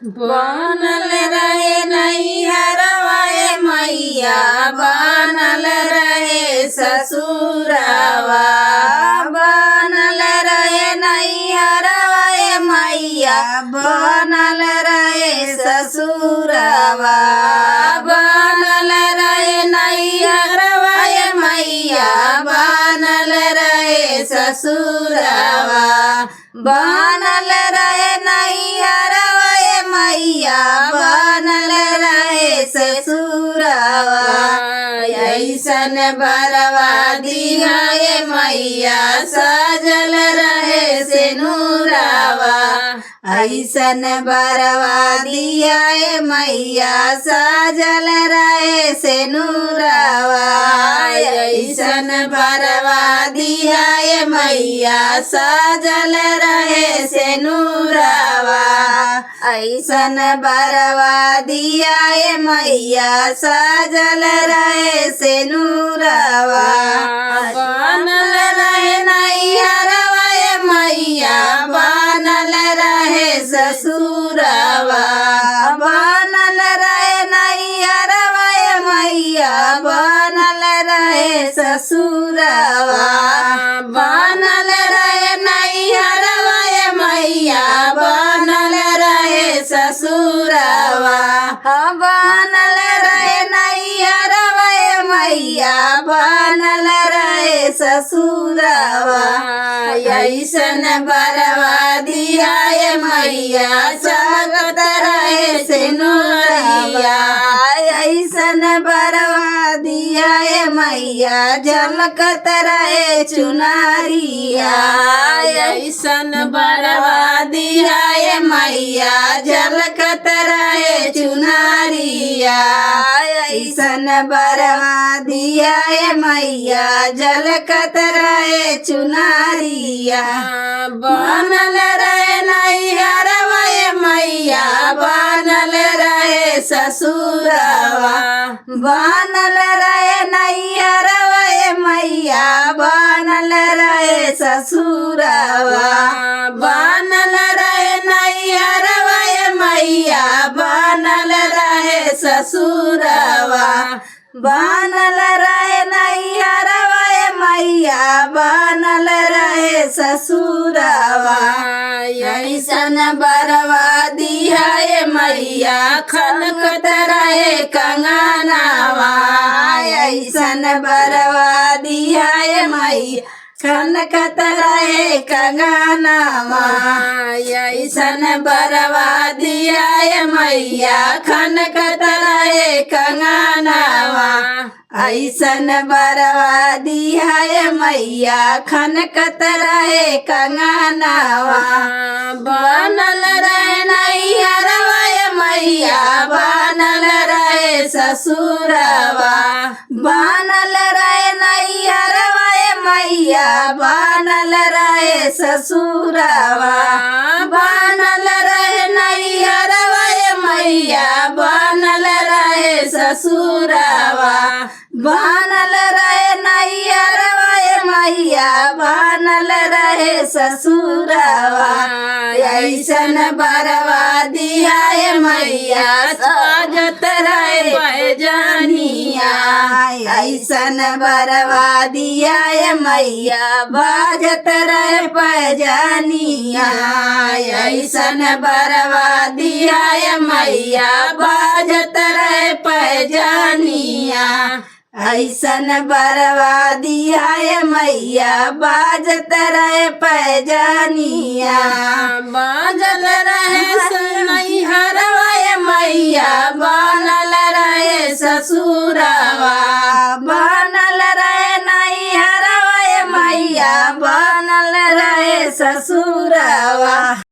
बनल रहे नैहरवा ए मैया, बनल रहे ससुरवा। बनल रहे नैहरवा ए मैया, बनल रहे ससुरवा। बनल रहे नैहरवा ए मैया, बनल रहे ससुरवा। बनल रहे नैहरवा ए मैया, बनल रहे ससुरवा। ऐसन बरवा दिया ए मैया, सजल रहे सिनुरवा। ऐसन बरवा दिया ए मैया, सजल रहे सिनुरवा। ऐसन बरवा दिया ए मैया, सजल रहे सिनुरवा। ऐसन बरवा दिया ए मैया, सजल रहे सिनुरवा। बनल रहे नैहरवा ए मैया, बनल रहे ससुरवा। बनल रहे नैहरवा ए मैया, बनल रहे ससुरवा। बनल रहे नैहरवा ए मैया, बनल रहे ससुरवा। बनल रहे नैहरवा ए मैया, बनल रहे ससुरवा। ऐसन बरवा दिया ए मैया, चमकत रहे सिनुरिया। ऐसन बरवा दिया ए मैया, झलकत रहे चुनरिया। ऐसन बरवा दिया ए मैया, झलकत रहे चुनरिया। ऐसन बरवा दिया ए मैया, झलकत रहे चुनरिया। बनल रहे नैहरवा ए मैया, बनल रहे ससुरवा। बनल रहे नैहरवा ए मैया, बनल रहे ससुरवा। बनल रहे नैहरवा ए मैया, बनल रहे ससुरवा। बनल रहे नैहरवा ए मैया, बनल रहे ससुरवा। ऐसन बरवा दिया ए मैया, खनकत रहे कंगनवा। ऐसन बरवा दिया ए मैया, खनकत रहे कंगनवा। ऐसन बरवा दिया ए मैया, खनकत रहे कंगनवा। ऐसन बरवा दिया ए मैया, खनकत रहे कंगनवा। बनल रहे नैहरवा ए मैया, बनल रहे ससुरवा। बनल रहे नैहरवा ए मैया, बनल रहे ससुरवा। बनल रहे नैहरवा ए मैया, बनल रहे ससुरवा। बनल रहे नैहरवा ए मैया, बनल रहे ससुरवा। ऐसन बरवा दिया ए मैया, साजत रहे पैजनिया। ऐसन बरवा दिया ए मैया, बाजत रहे पैजनिया। ऐसन बरवा दिया ए मैया, बाजत रहे पैजनिया। ऐसन बरवा दिया ए मैया, बाजत रहे पैजनिया।